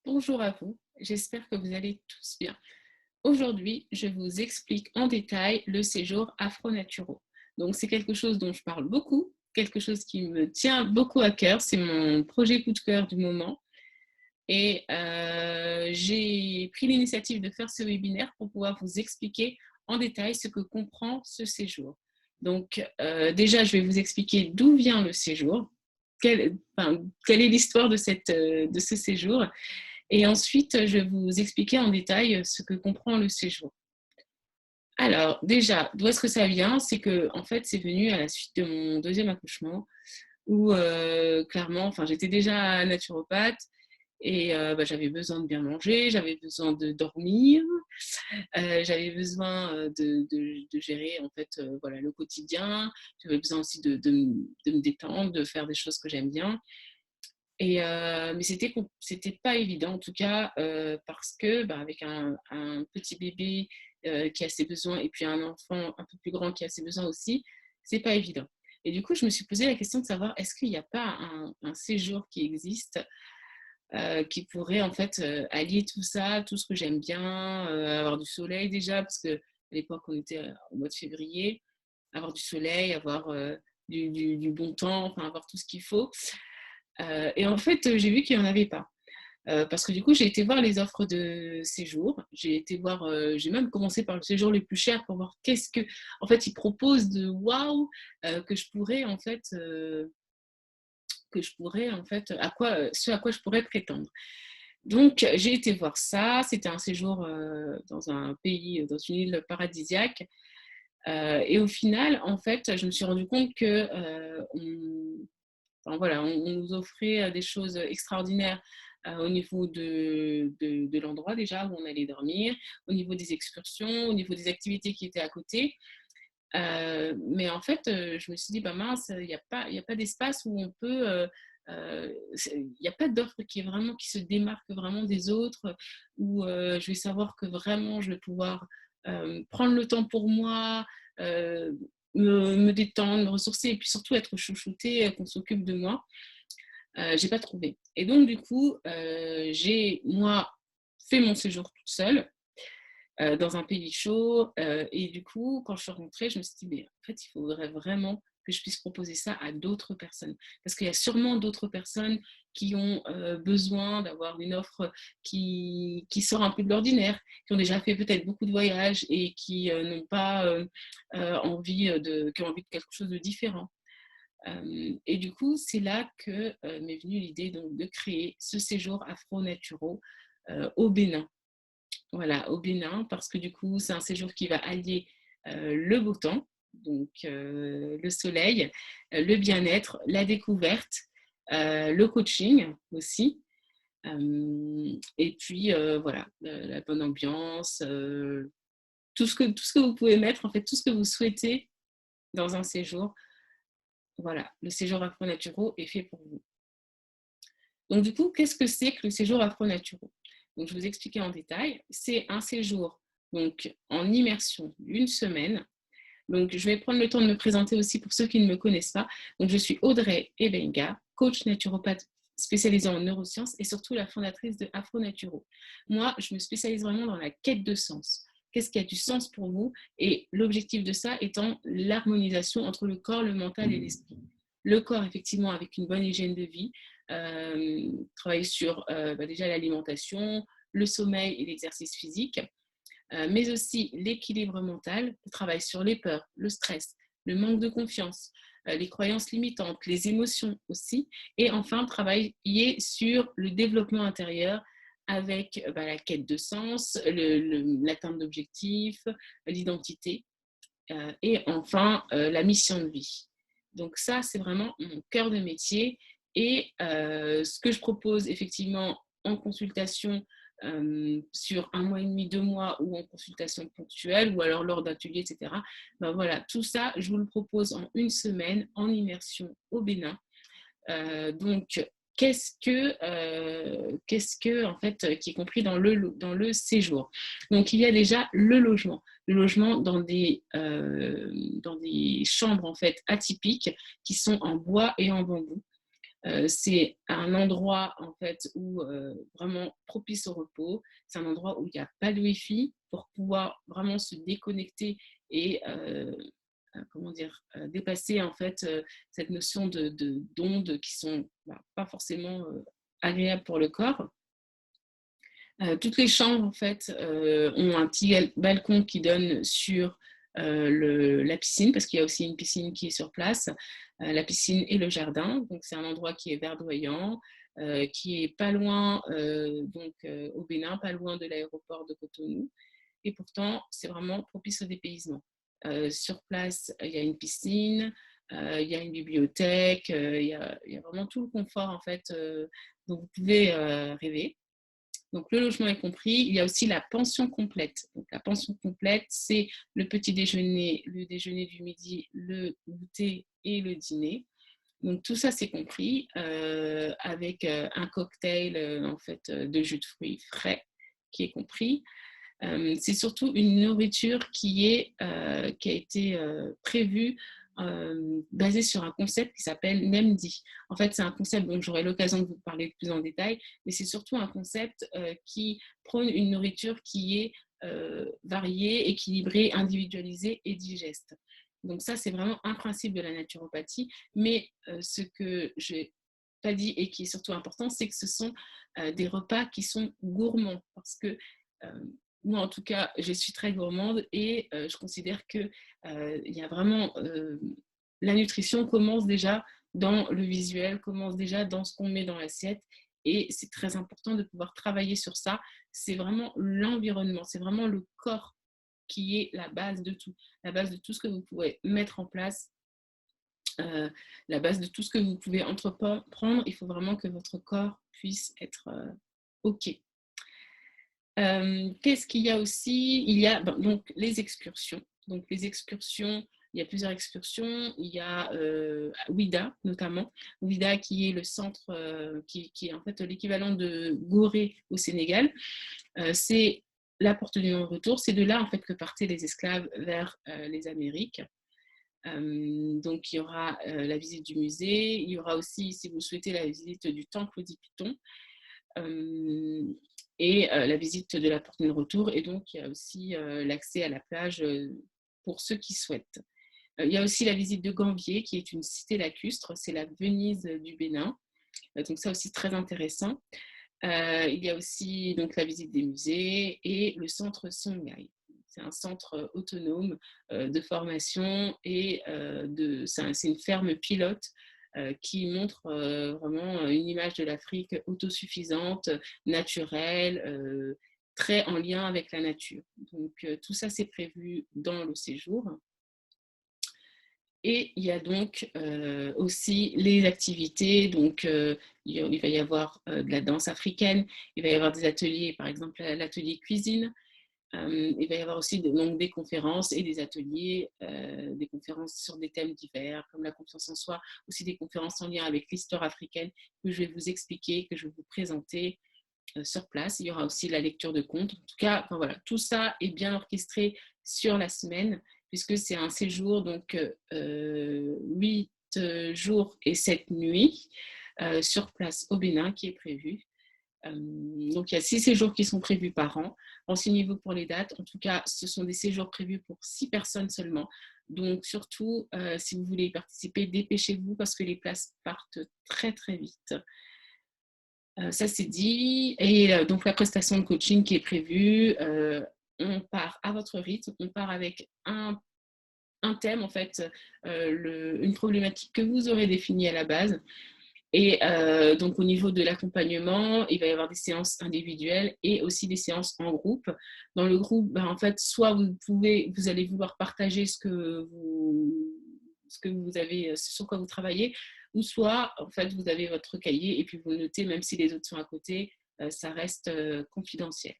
Bonjour à vous, j'espère que vous allez tous bien. Aujourd'hui, je vous explique en détail le séjour Afro-Naturaux. Donc, c'est quelque chose dont je parle beaucoup, quelque chose qui me tient beaucoup à cœur. C'est mon projet coup de cœur du moment. Et j'ai pris l'initiative de faire ce webinaire pour pouvoir vous expliquer en détail ce que comprend ce séjour. Donc, déjà, je vais vous expliquer d'où vient le séjour, quelle est l'histoire de ce séjour. Et ensuite, je vais vous expliquer en détail ce que comprend le séjour. Alors, déjà, d'où est-ce que ça vient? C'est que, en fait, c'est venu à la suite de mon deuxième accouchement, où clairement, j'étais déjà naturopathe et j'avais besoin de bien manger, j'avais besoin de dormir, j'avais besoin de gérer en fait, voilà, le quotidien. J'avais besoin aussi de me détendre, de faire des choses que j'aime bien. Et mais c'était pas évident en tout cas, parce que, avec un petit bébé, qui a ses besoins et puis un enfant un peu plus grand qui a ses besoins aussi, c'est pas évident. Et du coup, je me suis posé la question de savoir est-ce qu'il n'y a pas un séjour qui existe, qui pourrait en fait, allier tout ça, tout ce que j'aime bien, avoir du soleil déjà parce qu'à l'époque on était, au mois de février, avoir du soleil, avoir, du bon temps, enfin avoir tout ce qu'il faut. Et en fait, j'ai vu qu'il n'y en avait pas. Parce que du coup, j'ai été voir les offres de séjour. J'ai même commencé par le séjour le plus cher pour voir qu'est-ce que, en fait, ils proposent de waouh, que je pourrais en fait, ce à quoi je pourrais prétendre. Donc, j'ai été voir ça. C'était un séjour dans un pays, dans une île paradisiaque. Et au final, en fait, je me suis rendu compte que on nous offrait des choses extraordinaires au niveau de l'endroit déjà où on allait dormir, au niveau des excursions, au niveau des activités qui étaient à côté. Mais en fait, je me suis dit, bah mince, il y a pas d'espace où on peut. Il n'y a pas d'offre qui se démarque vraiment des autres, où je vais savoir que vraiment je vais pouvoir prendre le temps pour moi, euh, me détendre, me ressourcer et puis surtout être chouchoutée, qu'on s'occupe de moi. J'ai pas trouvé. Et donc, du coup, j'ai, moi, fait mon séjour toute seule dans un pays chaud. Et du coup, quand je suis rentrée, je me suis dit, mais en fait, il faudrait vraiment que je puisse proposer ça à d'autres personnes. Parce qu'il y a sûrement d'autres personnes qui ont besoin d'avoir une offre qui sort un peu de l'ordinaire, qui ont déjà fait peut-être beaucoup de voyages et qui n'ont pas qui ont envie de quelque chose de différent. Et du coup, c'est là que m'est venue l'idée donc, de créer ce séjour Afro-Naturaux au Bénin. Voilà, au Bénin, parce que du coup, c'est un séjour qui va allier le beau temps, donc le soleil, le bien-être, la découverte, le coaching aussi. Et puis voilà, la bonne ambiance, tout ce que vous pouvez mettre, en fait, tout ce que vous souhaitez dans un séjour. Voilà, le séjour Afro-Naturaux est fait pour vous. Donc du coup, qu'est-ce que c'est que le séjour Afro-Naturaux? Donc je vais vous expliquer en détail. C'est un séjour donc en immersion d'une semaine. Donc je vais prendre le temps de me présenter aussi pour ceux qui ne me connaissent pas. Donc je suis Audrey Ebenga, coach naturopathe spécialisée en neurosciences et surtout la fondatrice de Afro-Naturaux. Moi, je me spécialise vraiment dans la quête de sens. Qu'est-ce qui a du sens pour vous? Et l'objectif de ça étant l'harmonisation entre le corps, le mental et l'esprit. Le corps, effectivement, avec une bonne hygiène de vie, travailler sur déjà l'alimentation, le sommeil et l'exercice physique, mais aussi l'équilibre mental, le travail sur les peurs, le stress, le manque de confiance, les croyances limitantes, les émotions aussi, et enfin travailler sur le développement intérieur avec la quête de sens, l'atteinte d'objectifs, l'identité, et enfin la mission de vie. Donc ça, c'est vraiment mon cœur de métier et ce que je propose effectivement en consultation sur 1 mois et demi, 2 mois ou en consultation ponctuelle ou alors lors d'ateliers, etc. Ben voilà, tout ça, je vous le propose en une semaine en immersion au Bénin. Donc, qu'est-ce que en fait qui est compris dans le séjour? Donc il y a déjà le logement dans des chambres en fait atypiques qui sont en bois et en bambou. C'est un endroit en fait où vraiment propice au repos. C'est un endroit où il n'y a pas de Wi-Fi pour pouvoir vraiment se déconnecter et comment dire, dépasser en fait cette notion d'ondes qui sont pas forcément agréables pour le corps. Toutes les chambres en fait ont un petit balcon qui donne sur la piscine, parce qu'il y a aussi une piscine qui est sur place, la piscine et le jardin. Donc c'est un endroit qui est verdoyant, qui est pas loin au Bénin, pas loin de l'aéroport de Cotonou. Et pourtant, c'est vraiment propice au dépaysement. Sur place, il y a une piscine, il y a une bibliothèque, il y a vraiment tout le confort en fait dont vous pouvez rêver. Donc, le logement est compris. Il y a aussi la pension complète. Donc, la pension complète, c'est le petit déjeuner, le déjeuner du midi, le goûter et le dîner. Donc, tout ça, c'est compris avec un cocktail en fait, de jus de fruits frais qui est compris. C'est surtout une nourriture qui a été prévue basée sur un concept qui s'appelle NEMDI. En fait, c'est un concept dont j'aurai l'occasion de vous parler plus en détail, mais c'est surtout un concept qui prône une nourriture qui est variée, équilibrée, individualisée et digeste. Donc ça, c'est vraiment un principe de la naturopathie, mais ce que je n'ai pas dit et qui est surtout important, c'est que ce sont des repas qui sont gourmands, parce que moi, en tout cas, je suis très gourmande et je considère que il y a vraiment la nutrition commence déjà dans le visuel, commence déjà dans ce qu'on met dans l'assiette, et c'est très important de pouvoir travailler sur ça. C'est vraiment l'environnement, c'est vraiment le corps qui est la base de tout, la base de tout ce que vous pouvez mettre en place, la base de tout ce que vous pouvez entreprendre. Il faut vraiment que votre corps puisse être OK. Qu'est-ce qu'il y a aussi? Il y a donc les excursions. Donc les excursions, il y a plusieurs excursions. Il y a Ouida notamment. Ouida qui est le centre, qui est en fait l'équivalent de Gorée au Sénégal. C'est la porte du non-retour. C'est de là en fait que partaient les esclaves vers les Amériques. Donc il y aura la visite du musée. Il y aura aussi, si vous souhaitez, la visite du temple d'Ipiton. Et la visite de la porte de retour, et donc il y a aussi l'accès à la plage pour ceux qui souhaitent. Il y a aussi la visite de Gambier, qui est une cité lacustre, c'est la Venise du Bénin, donc ça aussi très intéressant. Il y a aussi donc la visite des musées et le centre Songhai. C'est un centre autonome de formation et c'est une ferme pilote qui montre vraiment une image de l'Afrique autosuffisante, naturelle, très en lien avec la nature. Donc tout ça, c'est prévu dans le séjour. Et il y a donc aussi les activités. Donc il va y avoir de la danse africaine, il va y avoir des ateliers, par exemple l'atelier cuisine. Il va y avoir aussi donc, des conférences et des ateliers, des conférences sur des thèmes divers, comme la confiance en soi, aussi des conférences en lien avec l'histoire africaine que je vais vous expliquer, que je vais vous présenter sur place. Il y aura aussi la lecture de contes. En tout cas, enfin, voilà, tout ça est bien orchestré sur la semaine, puisque c'est un séjour, donc 8 jours et 7 nuits sur place au Bénin qui est prévu. Donc, il y a 6 séjours qui sont prévus par an. Renseignez-vous pour les dates. En tout cas, ce sont des séjours prévus pour 6 personnes seulement. Donc, surtout, si vous voulez y participer, dépêchez-vous parce que les places partent très, très vite. Ça, c'est dit. Et donc, la prestation de coaching qui est prévue, on part à votre rythme. On part avec un thème, en fait, une problématique que vous aurez définie à la base. Et donc, au niveau de l'accompagnement, il va y avoir des séances individuelles et aussi des séances en groupe. Dans le groupe, en fait, soit vous allez vouloir partager ce que vous avez, sur quoi vous travaillez, ou soit, en fait, vous avez votre cahier et puis vous notez, même si les autres sont à côté, ça reste confidentiel.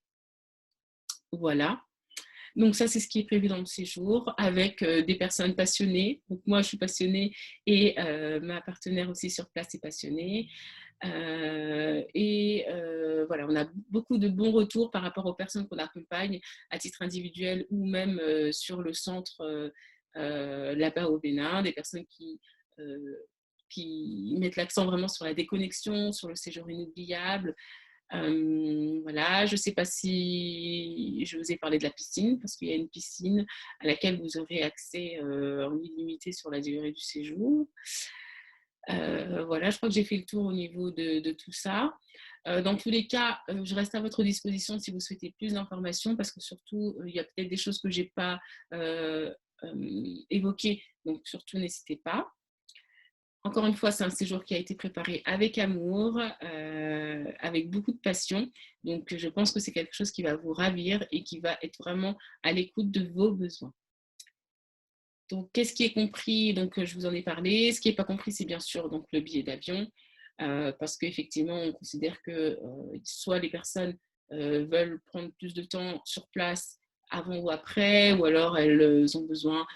Voilà. Donc ça, c'est ce qui est prévu dans le séjour avec des personnes passionnées. Donc moi, je suis passionnée et ma partenaire aussi sur place est passionnée. Voilà, on a beaucoup de bons retours par rapport aux personnes qu'on accompagne à titre individuel ou même sur le centre là-bas au Bénin, des personnes qui mettent l'accent vraiment sur la déconnexion, sur le séjour inoubliable. Voilà, je ne sais pas si je vous ai parlé de la piscine, parce qu'il y a une piscine à laquelle vous aurez accès en illimité sur la durée du séjour. Voilà, je crois que j'ai fait le tour au niveau de tout ça. Dans tous les cas, je reste à votre disposition si vous souhaitez plus d'informations, parce que surtout, il y a peut-être des choses que je n'ai pas évoquées, donc surtout n'hésitez pas. Encore une fois, c'est un séjour qui a été préparé avec amour, avec beaucoup de passion. Donc, je pense que c'est quelque chose qui va vous ravir et qui va être vraiment à l'écoute de vos besoins. Donc, qu'est-ce qui est compris? Donc, je vous en ai parlé. Ce qui n'est pas compris, c'est bien sûr donc, le billet d'avion, parce qu'effectivement, on considère que soit les personnes veulent prendre plus de temps sur place avant ou après, ou alors elles ont besoin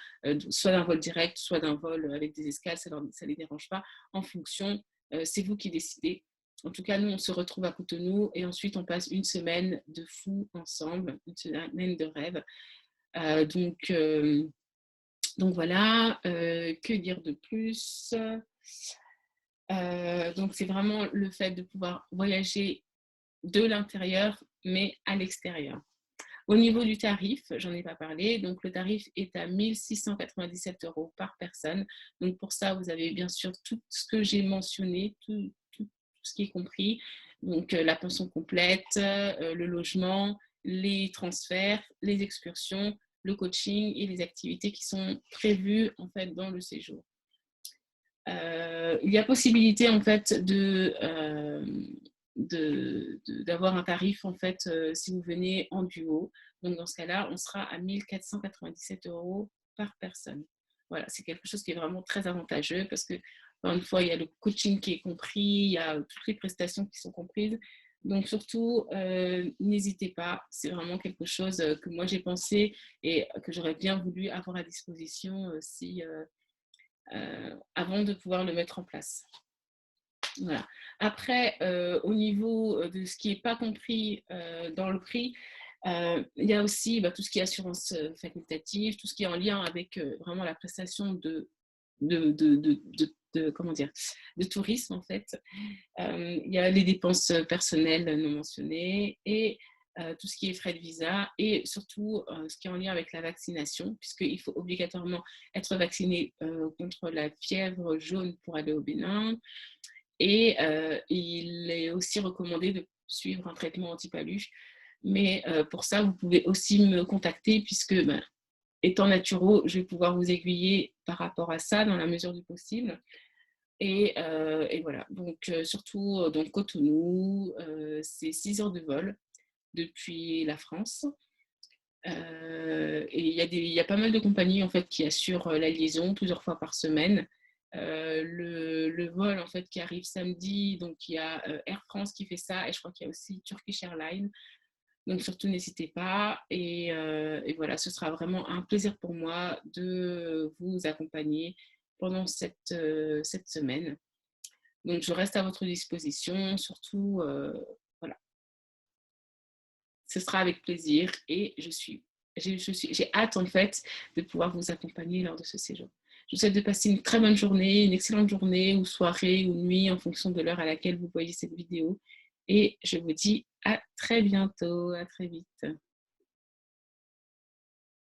soit d'un vol direct, soit d'un vol avec des escales, ça ne les dérange pas. En fonction, c'est vous qui décidez. En tout cas, nous, on se retrouve à Cotonou et ensuite, on passe une semaine de fou ensemble, une semaine de rêve. Donc voilà, que dire de plus? Donc c'est vraiment le fait de pouvoir voyager de l'intérieur, mais à l'extérieur. Au niveau du tarif, j'en ai pas parlé, donc le tarif est à 1 697 € par personne. Donc pour ça, vous avez bien sûr tout ce que j'ai mentionné, tout ce qui est compris. Donc la pension complète, le logement, les transferts, les excursions, le coaching et les activités qui sont prévues en fait dans le séjour. Il y a possibilité en fait d'avoir un tarif en fait si vous venez en duo. Donc dans ce cas-là, on sera à 1 497 € par personne. Voilà, c'est quelque chose qui est vraiment très avantageux parce que, encore une fois, il y a le coaching qui est compris, il y a toutes les prestations qui sont comprises. Donc surtout, n'hésitez pas, c'est vraiment quelque chose que moi j'ai pensé et que j'aurais bien voulu avoir à disposition avant de pouvoir le mettre en place. Voilà. Après, au niveau de ce qui n'est pas compris dans le prix, il y a aussi tout ce qui est assurance facultative, tout ce qui est en lien avec vraiment la prestation comment dire, de tourisme en fait. Il y a les dépenses personnelles non mentionnées et tout ce qui est frais de visa et surtout ce qui est en lien avec la vaccination, puisqu'il faut obligatoirement être vacciné contre la fièvre jaune pour aller au Bénin. Et il est aussi recommandé de suivre un traitement anti-palu. Mais pour ça, vous pouvez aussi me contacter puisque, étant naturo, je vais pouvoir vous aiguiller par rapport à ça dans la mesure du possible. Et voilà, donc surtout donc Cotonou, c'est 6 heures de vol depuis la France. Et il y a pas mal de compagnies en fait, qui assurent la liaison plusieurs fois par semaine. Le vol en fait, qui arrive samedi, donc il y a Air France qui fait ça et je crois qu'il y a aussi Turkish Airlines. Donc surtout n'hésitez pas et voilà, ce sera vraiment un plaisir pour moi de vous accompagner pendant cette semaine. Donc je reste à votre disposition, surtout voilà, ce sera avec plaisir et j'ai hâte en fait de pouvoir vous accompagner lors de ce séjour. Je vous souhaite de passer une très bonne journée, une excellente journée ou soirée ou nuit en fonction de l'heure à laquelle vous voyez cette vidéo. Et je vous dis à très bientôt, à très vite.